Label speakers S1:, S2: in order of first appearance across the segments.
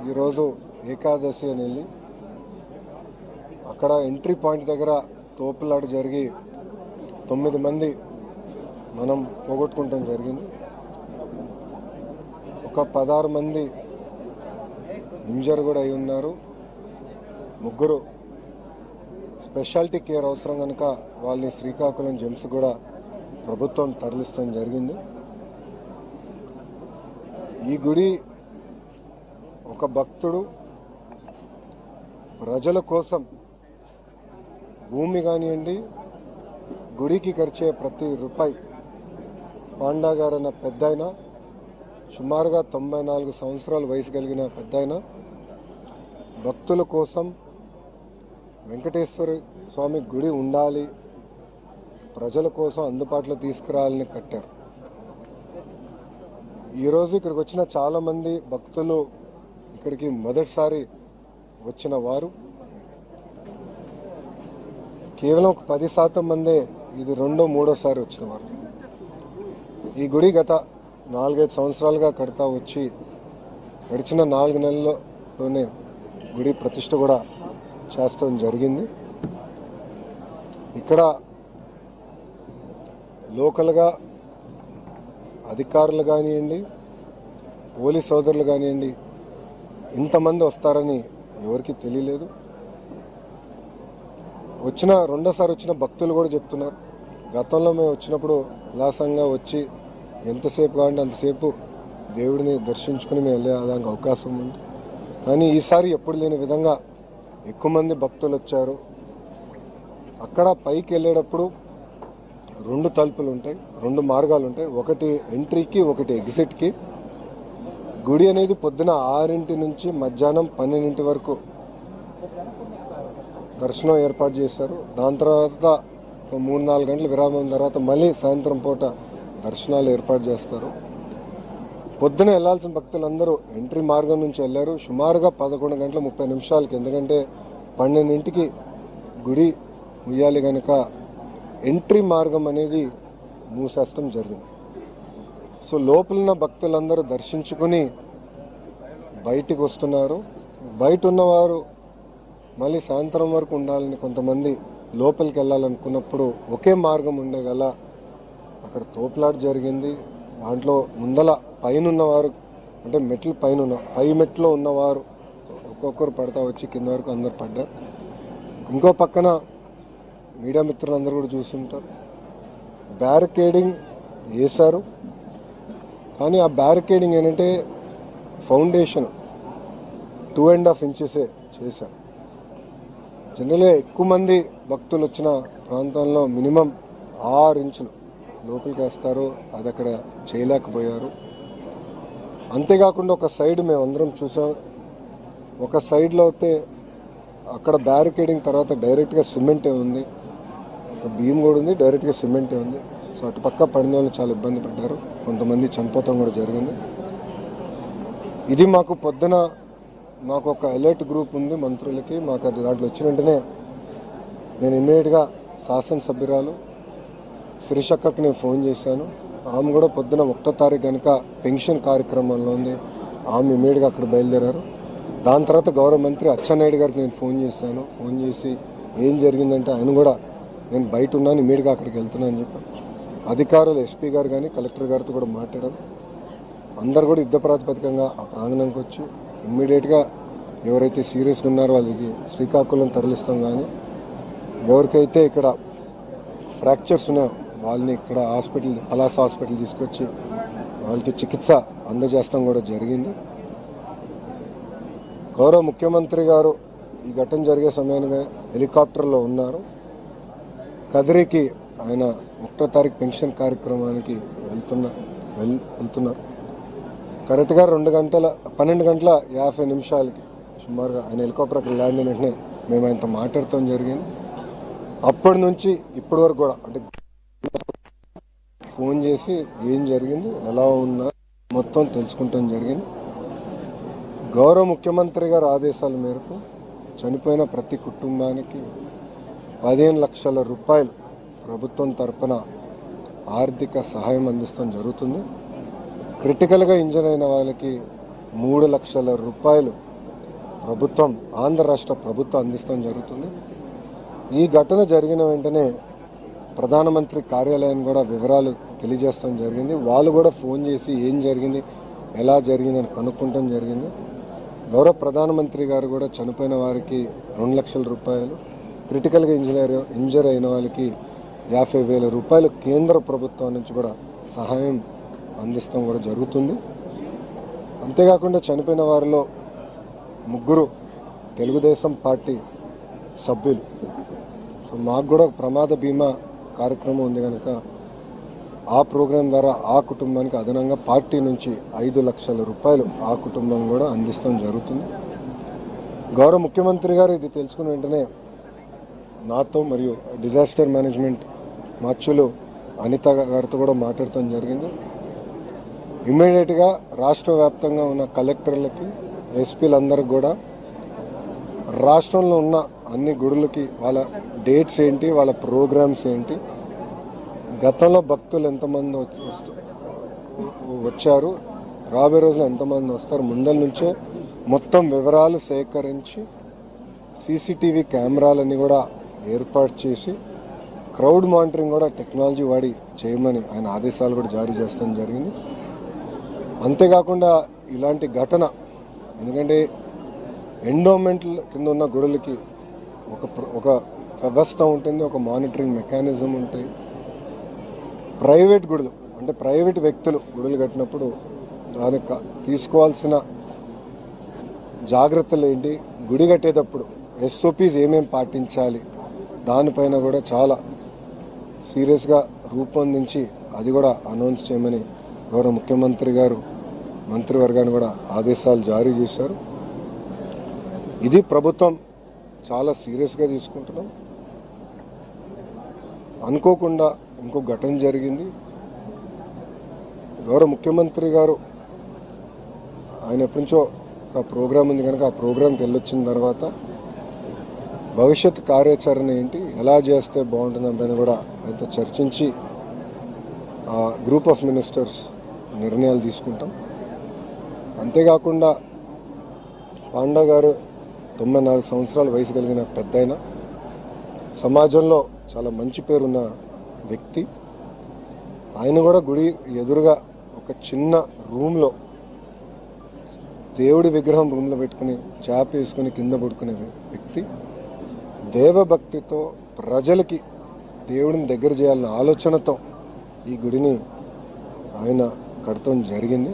S1: ఈరోజు ఏకాదశి అని వెళ్ళి అక్కడ ఎంట్రీ పాయింట్ దగ్గర తోపులాట జరిగి 9 మంది మనం పోగొట్టుకుంటాం జరిగింది. ఒక 16 మంది ఇంజర్ కూడా అయి ఉన్నారు. 3 స్పెషాలిటీ కేర్ అవసరం కనుక వాళ్ళని శ్రీకాకుళం జెమ్స్ కూడా ప్రభుత్వం తరలిస్తాం జరిగింది. ఈ గుడి ఒక భక్తుడు ప్రజల కోసం భూమి కానివ్వండి, గుడికి ఖర్చే ప్రతి రూపాయి పాండా గారన్న పెద్ద ఆయన, సుమారుగా 94 సంవత్సరాల వయసు కలిగిన పెద్ద ఆయన, భక్తుల కోసం వెంకటేశ్వర స్వామి గుడి ఉండాలి, ప్రజల కోసం అందుబాటులో తీసుకురావాలని కట్టారు. ఈరోజు ఇక్కడికి వచ్చిన చాలామంది భక్తులు ఇక్కడికి మొదటిసారి వచ్చిన వారు, కేవలం ఒక 10% మందే ఇది 2వ 3వసారి వచ్చిన వారు. ఈ గుడి గత 4-5 సంవత్సరాలుగా కడతా వచ్చి గడిచిన 4 నెలల్లోనే గుడి ప్రతిష్ఠ కూడా చేస్తాం జరిగింది. ఇక్కడ లోకల్గా అధికారులు కానివ్వండి, పోలీస్ సోదరులు కానివ్వండి, ఇంతమంది వస్తారని ఎవరికి తెలియలేదు. రెండోసారి వచ్చిన భక్తులు కూడా చెప్తున్నారు, గతంలో మేము వచ్చినప్పుడు ఉల్లాసంగా వచ్చి ఎంతసేపు కావాలంటే అంతసేపు దేవుడిని దర్శించుకుని మేము వెళ్ళేదానికి అవకాశం ఉంది. కానీ ఈసారి ఎప్పుడు లేని విధంగా ఎక్కువ మంది భక్తులు వచ్చారు. అక్కడ పైకి వెళ్ళేటప్పుడు 2 తలుపులు ఉంటాయి, 2 మార్గాలు ఉంటాయి, ఒకటి ఎంట్రీకి ఒకటి ఎగ్జిట్కి. గుడి అనేది పొద్దున 6 నుంచి మధ్యాహ్నం 12 వరకు దర్శనం ఏర్పాటు చేశారు. దాని తర్వాత ఒక 3-4 గంటల విరామం తర్వాత మళ్ళీ సాయంత్రం పూట దర్శనాలు ఏర్పాటు చేస్తారు. పొద్దున వెళ్లాల్సిన భక్తులందరూ ఎంట్రీ మార్గం నుంచి వెళ్ళారు. సుమారుగా 11 గంటల 30 నిమిషాలకి, ఎందుకంటే 12ంటికి గుడి ముయ్యాలి కనుక ఎంట్రీ మార్గం అనేది మూసేస్తాం జరిగింది. సో లోపలున్న భక్తులందరూ దర్శించుకుని బయటికి వస్తున్నారు. బయట ఉన్నవారు మళ్ళీ సాయంత్రం వరకు ఉండాలని కొంతమంది లోపలికి వెళ్ళాలనుకున్నప్పుడు ఒకే మార్గం ఉండగల అక్కడ తోపులాట జరిగింది. దాంట్లో ముందల పైన ఉన్నవారు, అంటే మెట్లు పై మెట్లో ఉన్నవారు ఒక్కొక్కరు పడతా వచ్చి కింద వరకు అందరు పడ్డారు. ఇంకో పక్కన మీడియా మిత్రులందరూ కూడా చూస్తుంటారు, బ్యారికేడింగ్ వేశారు. కానీ ఆ బ్యారికేడింగ్ ఏంటంటే ఫౌండేషన్ 2.5 ఇంచెసే చేశారు. జనరల్గా ఎక్కువ మంది భక్తులు వచ్చిన ప్రాంతంలో మినిమం 6 ఇంచులు లోపలికి వేస్తారు, అది అక్కడ చేయలేకపోయారు. అంతేకాకుండా ఒక సైడ్ మేము అందరం చూసాం, ఒక సైడ్లో అయితే అక్కడ బ్యారికేడింగ్ తర్వాత డైరెక్ట్గా సిమెంటే ఉంది, ఒక బీమ్ కూడా ఉంది, డైరెక్ట్గా సిమెంటే ఉంది. సో అటు పక్క పడిన వాళ్ళు చాలా ఇబ్బంది పడ్డారు, కొంతమంది చనిపోతాం కూడా జరిగింది. ఇది మాకు పొద్దున మాకు ఒక అలర్ట్ గ్రూప్ ఉంది మంత్రులకి, మాకు అది దాంట్లో వచ్చిన వెంటనే నేను ఇమ్మీడియట్గా శాసనసభ్యురాలు శ్రీశక్కకి నేను ఫోన్ చేశాను. ఆమె కూడా పొద్దున 1వ తారీఖు కనుక పెన్షన్ కార్యక్రమంలో ఉంది, ఆమె ఇమ్మీడియట్గా అక్కడ బయలుదేరారు. దాని తర్వాత గౌరవ మంత్రి అచ్చెన్నాయుడు గారికి నేను ఫోన్ చేశాను. ఫోన్ చేసి ఏం జరిగిందంటే ఆయన కూడా నేను బయట ఉన్నాను, ఇమ్మీడియట్గా అక్కడికి వెళ్తున్నాను అని చెప్పాను. అధికారులు ఎస్పీ గారు కానీ కలెక్టర్ గారితో కూడా మాట్లాడారు. అందరు కూడా యుద్ధ ప్రాతిపదికంగా ఆ ప్రాంగణంకి వచ్చి ఇమ్మీడియట్గా ఎవరైతే సీరియస్గా ఉన్నారో వాళ్ళకి శ్రీకాకుళం తరలిస్తాం. కానీ ఎవరికైతే ఇక్కడ ఫ్రాక్చర్స్ ఉన్నాయో వాళ్ళని ఇక్కడ పలాస హాస్పిటల్ తీసుకొచ్చి వాళ్ళకి చికిత్స అందజేస్తాం కూడా జరిగింది. గౌరవ ముఖ్యమంత్రి గారు ఈ ఘటన జరిగే సమయానికి హెలికాప్టర్లో ఉన్నారు. కదిరికి ఆయన 1వ తారీఖు పెన్షన్ కార్యక్రమానికి వెళ్తున్నారు. కరెక్ట్గా 12 గంటల 50 నిమిషాలకి సుమారుగా ఆయన హెలికాప్టర్ అక్కడ ల్యాండ్ అయిన వెంటనే మేము ఆయనతో మాట్లాడటం జరిగింది. అప్పటి నుంచి ఇప్పటి వరకు కూడా అంటే ఫోన్ చేసి ఏం జరిగింది, ఎలా ఉన్నా మొత్తం తెలుసుకుంటాం జరిగింది. గౌరవ ముఖ్యమంత్రి గారి ఆదేశాల మేరకు చనిపోయిన ప్రతి కుటుంబానికి 15 లక్షల రూపాయలు ప్రభుత్వం తరపున ఆర్థిక సహాయం అందిస్తాం జరుగుతుంది. క్రిటికల్గా ఇంజన్ అయిన వాళ్ళకి 3 లక్షల రూపాయలు ప్రభుత్వం, ఆంధ్ర రాష్ట్ర ప్రభుత్వం అందిస్తాం జరుగుతుంది. ఈ ఘటన జరిగిన వెంటనే ప్రధానమంత్రి కార్యాలయాన్ని కూడా వివరాలు తెలియజేస్తాం జరిగింది. వాళ్ళు కూడా ఫోన్ చేసి ఏం జరిగింది, ఎలా జరిగిందని కనుక్కుంటాం జరిగింది. గౌరవ ప్రధానమంత్రి గారు కూడా చనిపోయిన వారికి 2 లక్షల రూపాయలు, క్రిటికల్గా ఇంజర్ అయిన వాళ్ళకి 50,000 రూపాయలు కేంద్ర ప్రభుత్వం నుంచి కూడా సహాయం అందిస్తాం కూడా జరుగుతుంది. అంతేకాకుండా చనిపోయిన వారిలో 3 తెలుగుదేశం పార్టీ సభ్యులు. సో మాకు కూడా ప్రమాద బీమా కార్యక్రమం ఉంది కనుక ఆ ప్రోగ్రాం ద్వారా ఆ కుటుంబానికి అదనంగా పార్టీ నుంచి 5 లక్షల రూపాయలు ఆ కుటుంబం కూడా అందిస్తాం జరుగుతుంది. గౌరవ ముఖ్యమంత్రి గారు ఇది తెలుసుకున్న వెంటనే నాతో మరియు డిజాస్టర్ మేనేజ్మెంట్ మార్చులు అనిత గారితో కూడా మాట్లాడటం జరిగింది. ఇమ్మీడియట్గా రాష్ట్ర వ్యాప్తంగా ఉన్న కలెక్టర్లకి, ఎస్పీలందరికీ కూడా రాష్ట్రంలో ఉన్న అన్ని గుడులకి వాళ్ళ డేట్స్ ఏంటి, వాళ్ళ ప్రోగ్రామ్స్ ఏంటి, గతంలో భక్తులు ఎంతమంది వచ్చారు, రాబోయే రోజులు ఎంతమంది వస్తారు, ముందల నుంచే మొత్తం వివరాలు సేకరించి సీసీటీవీ కెమెరాలన్నీ కూడా ఏర్పాటు చేసి క్రౌడ్ మానిటరింగ్ కూడా టెక్నాలజీ వాడి చేయమని ఆయన ఆదేశాలు కూడా జారీ చేస్తాం జరిగింది. అంతేకాకుండా ఇలాంటి ఘటన, ఎందుకంటే ఎండోమెంట్ కింద ఉన్న గుడులకి ఒక వ్యవస్థ ఉంటుంది, ఒక మానిటరింగ్ మెకానిజం ఉంటాయి. ప్రైవేట్ గుడులు అంటే ప్రైవేట్ వ్యక్తులు గుడులు కట్టినప్పుడు దానికి తీసుకోవాల్సిన జాగ్రత్తలు ఏంటి, గుడి కట్టేటప్పుడు ఎస్ఓపీస్ ఏమేమి పాటించాలి, దానిపైన కూడా చాలా సీరియస్గా రూపొందించి అది కూడా అనౌన్స్ చేయమని గౌరవ ముఖ్యమంత్రి గారు మంత్రివర్గాన్ని కూడా ఆదేశాలు జారీ చేశారు. ఇది ప్రభుత్వం చాలా సీరియస్గా తీసుకుంటున్నాం. అనుకోకుండా ఇంకో ఘటన జరిగింది. గౌరవ ముఖ్యమంత్రి గారు ఆయన ఎప్పటి నుంచో ఒక ప్రోగ్రాం ఉంది కనుక ఆ ప్రోగ్రాంకి వెళ్ళొచ్చిన తర్వాత భవిష్యత్ కార్యాచరణ ఏంటి, ఎలా చేస్తే బాగుంటుంది దానిపైన కూడా ఆయనతో చర్చించి గ్రూప్ ఆఫ్ మినిస్టర్స్ నిర్ణయాలు తీసుకుంటాం. అంతేకాకుండా పాండా గారు 94 సంవత్సరాల వయసు కలిగిన పెద్దాయన, సమాజంలో చాలా మంచి పేరున్న వ్యక్తి. ఆయన కూడా గుడి ఎదురుగా ఒక చిన్న రూమ్లో దేవుడి విగ్రహం రూమ్లో పెట్టుకుని చేప వేసుకుని కింద పడుకునే వ్యక్తి. దేవభక్తితో ప్రజలకి దేవుడిని దగ్గర చేయాలన్న ఆలోచనతో ఈ గుడిని ఆయన కడతం జరిగింది.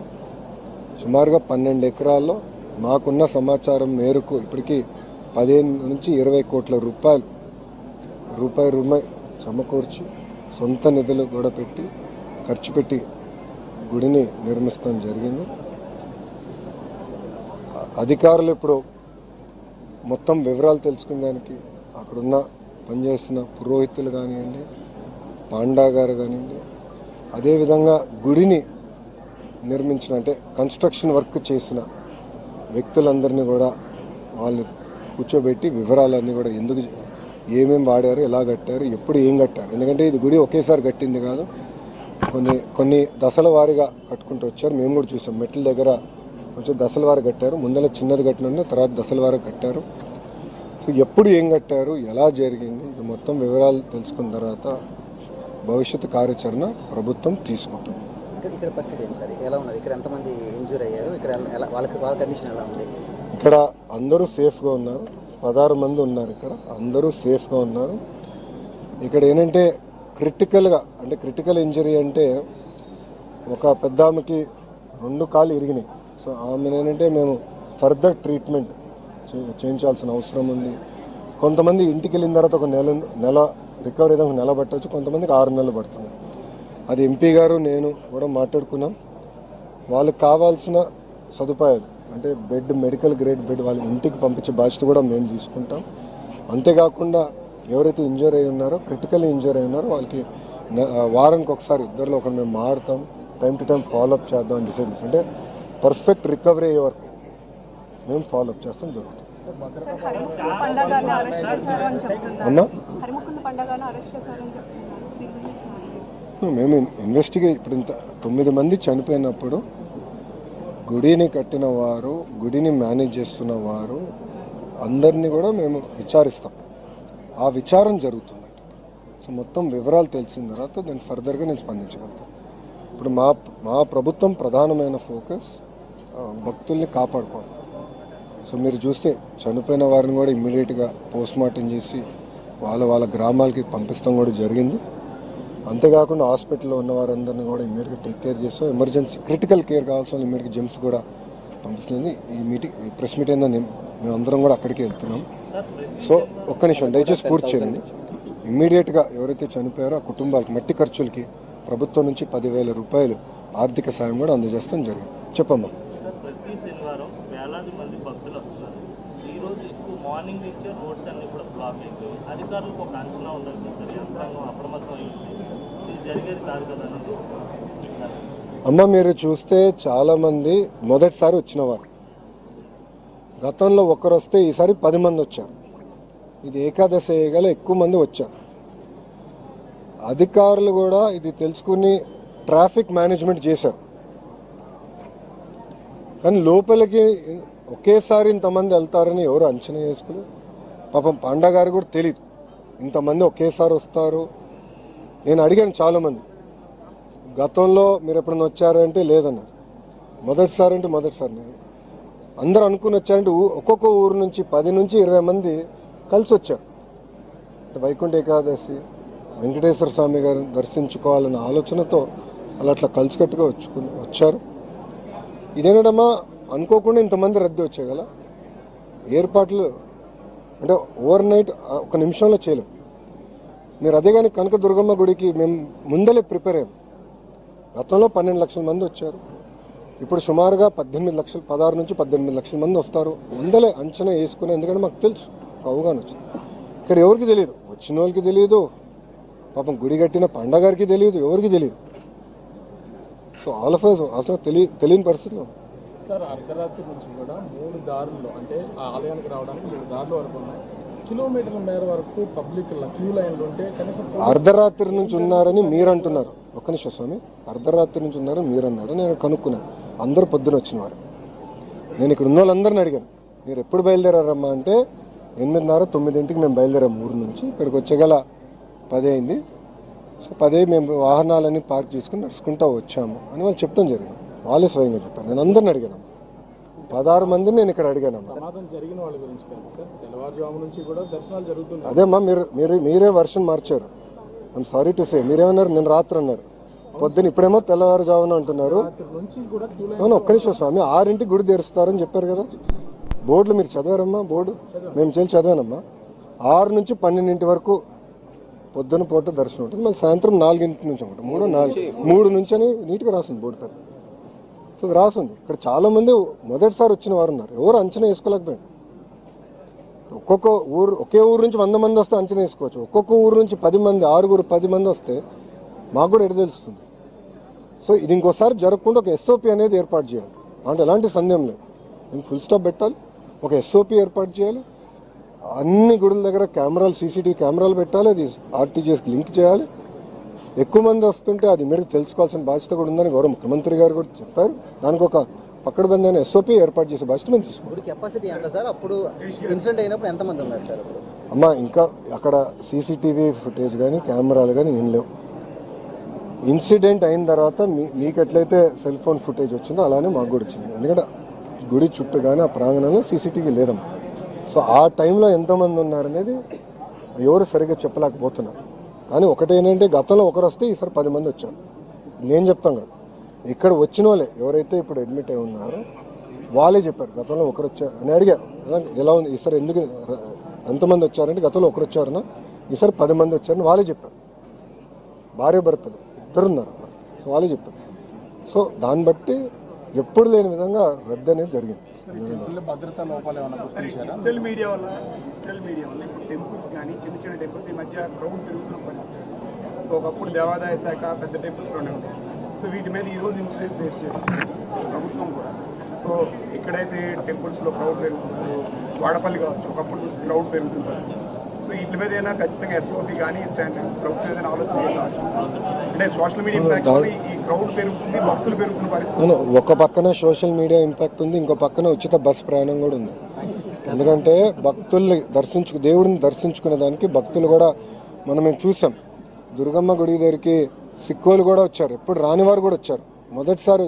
S1: సుమారుగా 12 ఎకరాల్లో మాకున్న సమాచారం మేరకు ఇప్పటికీ 15 నుంచి 20 కోట్ల రూపాయలు సమకూర్చి సొంత నిధులు కూడా పెట్టి ఖర్చు పెట్టి గుడిని నిర్మిస్తాం జరిగింది. అధికారులు ఇప్పుడు మొత్తం వివరాలు తెలుసుకునేదానికి అక్కడున్న పనిచేస్తున్న పురోహితులు కానివ్వండి, పాండా గారు కానివ్వండి, అదేవిధంగా గుడిని నిర్మించిన అంటే కన్స్ట్రక్షన్ వర్క్ చేసిన వ్యక్తులందరినీ కూడా వాళ్ళని కూర్చోబెట్టి వివరాలన్నీ కూడా ఎందుకు ఏమేమి వాడారు, ఎలా కట్టారు, ఎప్పుడు ఏం కట్టారు. ఎందుకంటే ఇది గుడి ఒకేసారి కట్టింది కాదు, కొన్ని దశల వారీగా కట్టుకుంటూ వచ్చారు. మేము కూడా చూసాం, మెట్ల దగ్గర కొంచెం దశల వారి కట్టారు, ముందర చిన్నది కట్టిన తర్వాత దశల వారి కట్టారు. సో ఎప్పుడు ఏం కట్టారు, ఎలా జరిగింది, ఇది మొత్తం వివరాలు తెలుసుకున్న తర్వాత భవిష్యత్తు కార్యాచరణ ప్రభుత్వం తీసుకుంటుంది.
S2: ఇక్కడ పరిస్థితి ఏంటి సార్, ఎలా ఉన్నది, ఇక్కడ ఎంతమంది ఇంజూర్ అయ్యారు, ఇక్కడ వాళ్ళ కండిషన్ ఎలా ఉంది?
S1: ఇక్కడ అందరూ సేఫ్గా ఉన్నారు, 16 మంది ఉన్నారు. ఇక్కడ అందరూ సేఫ్గా ఉన్నారు. ఇక్కడ ఏంటంటే క్రిటికల్ ఇంజరీ అంటే ఒక పెద్ద ఆమెకి 2 కాళ్ళు ఇరిగినాయి. సో ఆమె ఏంటంటే మేము ఫర్దర్ ట్రీట్మెంట్ చేయించాల్సిన అవసరం ఉంది. కొంతమంది ఇంటికి వెళ్ళిన తర్వాత ఒక నెల రికవరీ అయితే నెల పట్టవచ్చు, కొంతమందికి 6 నెలలు పడుతుంది. అది ఎంపీ గారు నేను కూడా మాట్లాడుకున్నాం. వాళ్ళకి కావాల్సిన సదుపాయాలు అంటే బెడ్, మెడికల్ గ్రేడ్ బెడ్ వాళ్ళ ఇంటికి పంపించే బాధ్యత కూడా మేము తీసుకుంటాం. అంతేకాకుండా ఎవరైతే ఇంజర్ అయి ఉన్నారో, క్రిటికల్ ఇంజర్ అయి ఉన్నారో వాళ్ళకి వారానికి ఒకసారి ఇద్దరిలో ఒకరు మేము మారుతాం, టైం టు టైం ఫాలోఅప్ చేద్దాం అని డిసైడ్ చేస్తాం. అంటే పర్ఫెక్ట్ రికవరీ అయ్యే వరకు మేము ఫాలోఅప్ చేస్తాం జరుగుతుంది. అన్నా మేము ఇన్వెస్టిగేట్ ఇప్పుడు ఇంత 9 మంది చనిపోయినప్పుడు గుడిని కట్టిన వారు, గుడిని మేనేజ్ చేస్తున్న వారు అందరినీ కూడా మేము విచారిస్తాం. ఆ విచారం జరుగుతుందండి. సో మొత్తం వివరాలు తెలిసిన తర్వాత నేను ఫర్దర్గా నేను స్పందించగలుగుతాను. ఇప్పుడు మా ప్రభుత్వం ప్రధానమైన ఫోకస్ భక్తుల్ని కాపాడుకోవాలి. సో మీరు చూస్తే చనిపోయిన వారిని కూడా ఇమ్మీడియట్గా పోస్ట్మార్టం చేసి వాళ్ళ గ్రామాలకి పంపిస్తాం కూడా జరిగింది. అంతేకాకుండా హాస్పిటల్లో ఉన్న వారందరినీ కూడా ఇమ్మీడియట్గా టేక్ కేర్ చేస్తాం. ఎమర్జెన్సీ క్రిటికల్ కేర్ కావాల్సిన ఇమ్మీడియట్గా జెమ్స్ కూడా పంపిస్తుంది. ఈ ప్రెస్ మీట్ ఏందని మేమందరం కూడా అక్కడికి వెళ్తున్నాం. సో ఒక్క నిమిషం దయచేసి పూర్తి చేయండి. ఇమ్మీడియట్గా ఎవరైతే చనిపోయారో ఆ కుటుంబాలకి మట్టి ఖర్చులకి ప్రభుత్వం నుంచి 10,000 రూపాయలు ఆర్థిక సాయం కూడా అందజేస్తాం జరిగింది. చెప్పమ్మా.
S3: ప్రతి శనివారం వేలాది మంది భక్తులు వస్తున్నారు. ఈరోజు ఎక్కువ మార్నింగ్ నుంచే రోడ్స్ అన్ని కూడా బ్లాక్ అయిపోయి అధికారులకు ఒక అంచనా ఉండాలి సార్. యంత్రాంగం అప్రమత్తం అయింది. ఇది జరిగేది కాదు కదా.
S1: అమ్మ మీరు చూస్తే చాలామంది మొదటిసారి వచ్చినవారు, గతంలో ఒకరు వస్తే ఈసారి 10 మంది వచ్చారు. ఇది ఏకాదశి అయ్యగల ఎక్కువ మంది వచ్చారు. అధికారులు కూడా ఇది తెలుసుకుని ట్రాఫిక్ మేనేజ్మెంట్ చేశారు. కానీ లోపలికి ఒకేసారి ఇంతమంది వెళ్తారని ఎవరు అంచనా వేసుకుని, పాపం పాండా గారు కూడా తెలియదు ఇంతమంది ఒకేసారి వస్తారు. నేను అడిగాను చాలామంది, గతంలో మీరు ఎప్పుడైనా వచ్చారంటే లేదన్నారు, మొదటిసారి అంటే మొదటిసారి. అందరూ అనుకుని వచ్చారంటే ఒక్కొక్క ఊరు నుంచి 10 నుంచి 20 మంది కలిసి వచ్చారు. వైకుంఠ ఏకాదశి వెంకటేశ్వర స్వామి గారిని దర్శించుకోవాలన్న ఆలోచనతో అట్లా కలిసికట్టుగా వచ్చారు. ఇదేనడమ్మా అనుకోకుండా ఇంతమంది రద్దీ వచ్చేగల ఏర్పాట్లు అంటే ఓవర్ నైట్ ఒక నిమిషంలో చేయలేం. మీరు అదే కానీ కనకదుర్గమ్మ గుడికి మేము ముందలే ప్రిపేర్ అయ్యాం. గతంలో 12 లక్షల మంది వచ్చారు. ఇప్పుడు సుమారుగా 16 నుంచి 18 లక్షల మంది వస్తారు. ముందలే అంచనా వేసుకునే, ఎందుకంటే మాకు తెలుసు అవగాహన వచ్చింది. ఇక్కడ ఎవరికి తెలియదు, వచ్చిన వాళ్ళకి తెలియదు, పాపం గుడి కట్టిన పండగారికి తెలియదు, ఎవరికి తెలియదు. సో ఆల్ ఆఫ్ అస్ అసలు తెలియని పరిస్థితిలో.
S4: సార్ అర్ధరాత్రి నుంచి కూడా 3 దారుల్లో అంటే ఆ ఆలయానికి రావడానికి 3 దారుల వరకు ఉన్నాయి. కిలోమీటర్ల మేర వరకు పబ్లిక్ క్యూ లైన్లు ఉంటే కనీసం
S1: అర్ధరాత్రి నుంచి ఉన్నారని మీరు అంటున్నారు. ఒక్క నిమిషం స్వామి, అర్ధరాత్రి నుంచి ఉన్నారని మీరు అన్నారు. నేను కనుక్కున్నాను, అందరూ పొద్దున వచ్చినవారు. నేను ఇక్కడ ఉన్న వాళ్ళందరిని అడిగాను, మీరు ఎప్పుడు బయలుదేరారమ్మా అంటే 8:30, 9ంటికి మేము బయలుదేరాము ఊరు నుంచి. ఇక్కడికి వచ్చేగల 10 అయింది. సో 10 మేము వాహనాలన్నీ పార్క్ చేసుకుని నడుచుకుంటూ వచ్చాము అని వాళ్ళు చెప్తాం జరిగింది. వాళ్ళే స్వయంగా చెప్పారు. నేను అందరిని అడిగాను, 16 మందిని నేను ఇక్కడ అడిగాను.
S4: ప్రమాదం జరిగిన వాళ్ళ గురించి కాదు సార్, తెల్లవారుజాము నుంచి కూడా దర్శనాలు జరుగుతున్నాయి.
S1: అదేమ్మా మీరే వర్షన్ మార్చారు. I'm sorry to say. మీరేమన్నారు, నేను రాత్రి అన్నారు, పొద్దున ఇప్పుడేమో తెల్లవారుజామున అంటున్నారు. అవును, ఒక్క నిమిషం స్వామి, 6ంటికి గుడి తెరుస్తారని చెప్పారు కదా. బోర్డులు మీరు చదివారమ్మా? బోర్డు మేము చదివానమ్మా. 6 నుంచి 12 వరకు పొద్దున పూట దర్శనం ఉంటుంది. మళ్ళీ సాయంత్రం 4 నుంచి ఒకటి 3 నుంచి అని నీట్గా రాస్తుంది బోర్డు పైన. సో రాస్తుంది. ఇక్కడ చాలామంది మొదటిసారి వచ్చిన వారు ఉన్నారు. ఎవరు అంచనా వేసుకోలేకపోయారు. ఒక్కొక్క ఊరు, ఒకే ఊరు నుంచి 100 మంది వస్తే అంచనా వేసుకోవచ్చు. ఒక్కొక్క ఊరు నుంచి 10 మంది, 10 మంది వస్తే మాకు కూడా ఎటు తెలుస్తుంది. సో ఇది ఇంకోసారి జరగకుండా ఒక SOP అనేది ఏర్పాటు చేయాలి. అంటే ఎలాంటి సందేహం లేదు, నేను ఫుల్ స్టాప్ పెట్టాలి. ఒక SOP ఏర్పాటు చేయాలి. అన్ని గుడుల దగ్గర కెమెరాలు, CCTV కెమెరాలు పెట్టాలి. అది RTGSకి లింక్ చేయాలి. ఎక్కువ మంది వస్తుంటే అది మీరు తెలుసుకోవాల్సిన బాధ్యత కూడా ఉందని గౌరవ ముఖ్యమంత్రి గారు కూడా చెప్పారు. దానికి ఒక పక్కడబందైన SOP ఏర్పాటు చేసే బాధ్యత మేము తీసుకుంటాం.
S2: కెపాసిటీ ఎంత సార్? అప్పుడు ఇన్సిడెంట్ అయినప్పుడు ఎంతమంది ఉన్నారు సార్?
S1: అమ్మా ఇంకా అక్కడ CCTV ఫుటేజ్ కానీ కెమెరాలు కానీ ఏం లేవు. ఇన్సిడెంట్ అయిన తర్వాత మీకు ఎట్లయితే సెల్ ఫోన్ ఫుటేజ్ వచ్చిందో అలానే మాకు కూడా వచ్చింది. ఎందుకంటే గుడి చుట్టూ కానీ ఆ ప్రాంగణంలో CCTV లేదమ్మా. సో ఆ టైంలో ఎంతమంది ఉన్నారనేది ఎవరు సరిగ్గా చెప్పలేకపోతున్నారు. కానీ ఒకటేంటంటే గతంలో ఒకరు వస్తే ఈసారి 10 మంది వచ్చారు. నేను చెప్తాను కదా, ఇక్కడ వచ్చిన వాళ్ళే ఎవరైతే ఇప్పుడు అడ్మిట్ అయి ఉన్నారో వాళ్ళే చెప్పారు గతంలో ఒకరు వచ్చారు అని. అడిగా ఎలా ఉంది ఈసారి, ఎందుకు ఎంతమంది వచ్చారంటే గతంలో ఒకరు వచ్చారన్నా, ఈసారి 10 మంది వచ్చారని వాళ్ళే చెప్పారు. భార్య భర్తలు 2 ఉన్నారు. సో వాళ్ళే చెప్పారు. సో దాన్ని బట్టి ఎప్పుడు లేని విధంగా రద్దు అనేది జరిగింది.
S4: భద్రతా లోపాలు ఏమైనా గుర్తించారా?
S5: డిజిటల్ మీడియా వల్ల ఇప్పుడు టెంపుల్స్ కానీ చిన్న టెంపుల్స్ ఈ మధ్య క్రౌడ్ పెరుగుతున్న పరిస్థితి. సో ఒకప్పుడు దేవాదాయ శాఖ పెద్ద టెంపుల్స్లోనే ఉంటాయి. సో వీటి మీద ఈరోజు ఇన్సిడెంట్ ఫేస్ చేస్తుంది ప్రభుత్వం కూడా. సో ఎక్కడైతే టెంపుల్స్లో క్రౌడ్ పెరుగుతుందో, వాడపల్లి కావచ్చు, ఒకప్పుడు క్రౌడ్ పెరుగుతున్న పరిస్థితి. సో వీటి మీద అయినా ఖచ్చితంగా ఎస్ఓపి కానీ స్టాండ్ ప్రభుత్వం ఏదైనా ఆలోచన చేయాలి. అంటే సోషల్ మీడియా ఇంపాక్ట్ వల్ల ఈ క్రౌడ్ పెరుగుతుంది, భక్తులు పెరుగుతున్న పరిస్థితి.
S1: ఒక పక్కన సోషల్ మీడియా ఇంపాక్ట్ ఉంది, ఇంకో పక్కన ఉచిత బస్ ప్రయాణం కూడా ఉంది. ఎందుకంటే భక్తుల్ని దేవుడిని దర్శించుకునే దానికి భక్తులు కూడా మనం చూసాం. దుర్గమ్మ గుడి దగ్గరికి సిక్కోలు కూడా వచ్చారు, ఎప్పుడు రాని వారు కూడా వచ్చారు, మొదటిసారి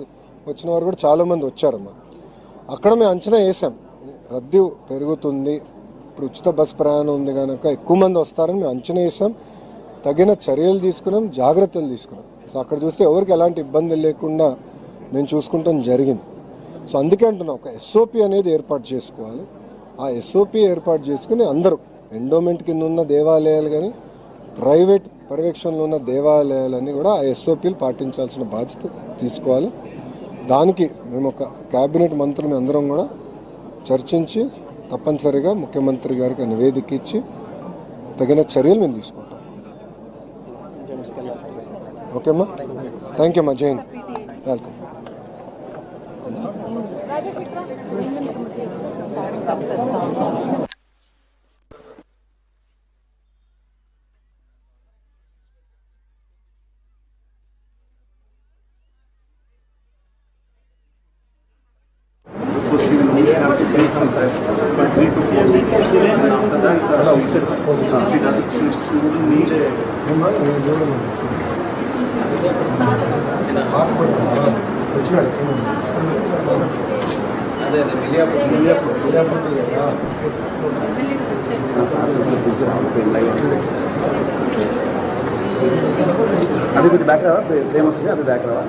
S1: వచ్చిన వారు కూడా చాలామంది వచ్చారమ్మా. అక్కడ మేము అంచనా వేసాం రద్దీ పెరుగుతుంది, ఇప్పుడు ఉచిత బస్ ప్రయాణం ఉంది కనుక ఎక్కువ మంది వస్తారని మేము అంచనా వేసాం. తగిన చర్యలు తీసుకున్నాం, జాగ్రత్తలు తీసుకున్నాం. సో అక్కడ చూస్తే ఎవరికి ఎలాంటి ఇబ్బంది లేకుండా మేము చూసుకుంటాం జరిగింది. సో అందుకే అంటున్నాం, ఒక ఎస్ఓపి అనేది ఏర్పాటు చేసుకోవాలి. ఆ ఎస్ఓపి ఏర్పాటు చేసుకుని అందరూ ఎండోమెంట్ కింద ఉన్న దేవాలయాలు కానీ ప్రైవేట్ పర్యవేక్షణలో ఉన్న దేవాలయాలన్నీ కూడా ఆ ఎస్ఓపీలు పాటించాల్సిన బాధ్యత తీసుకోవాలి. దానికి మేము ఒక క్యాబినెట్ మంత్రులు అందరం కూడా చర్చించి తప్పనిసరిగా ముఖ్యమంత్రి గారికి నివేదిక ఇచ్చి తగిన చర్యలు మేము తీసుకుంటాం. ఓకే అమ్మా, థ్యాంక్ యూ అమ్మా, Jain, welcome.
S6: So she will need her to take some rest for 3 to 4 weeks. And after that, she doesn't. She wouldn't need a.
S2: అదే
S6: అది కొద్ది బ్యాక్ రావా, ఫేమస్ అది బ్యాక్ రావా.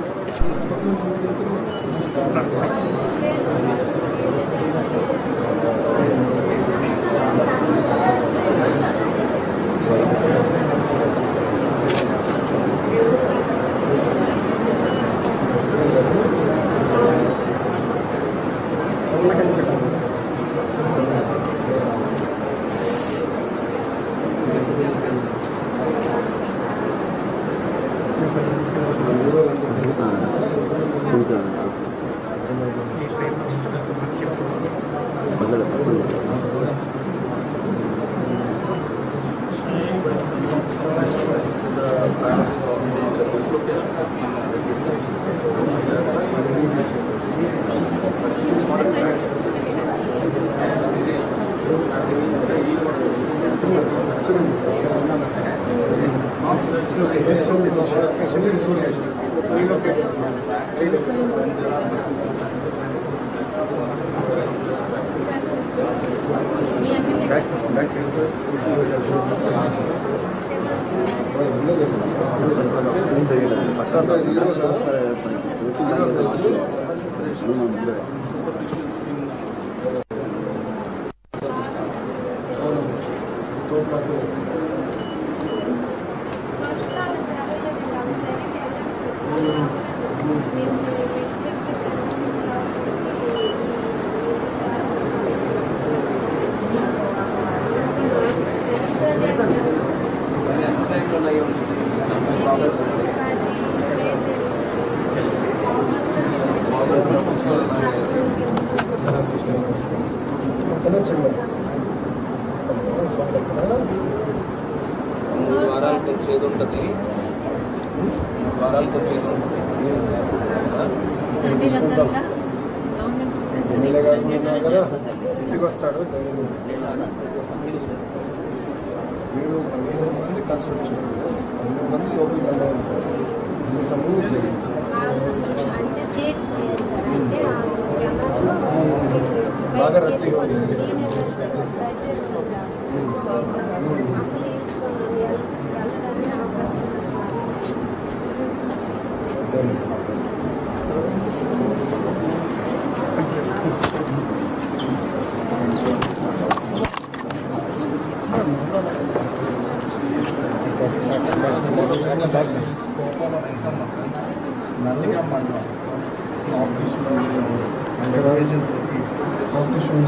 S2: వారాలకు వచ్చేది ఉంటుంది, వారాలకు వచ్చేది ఉంటుంది.
S1: ఎమ్మెల్యే గారు ఉన్నారు కదా, ఇంటికి వస్తాడు మీరు 13 మంది కలిసి వచ్చారు, 13 మంది లోపలికి వెళ్ళాలి. ఈ సమూహం జరిగింది. బాగా రద్దీగా ఉంది. Soft tissue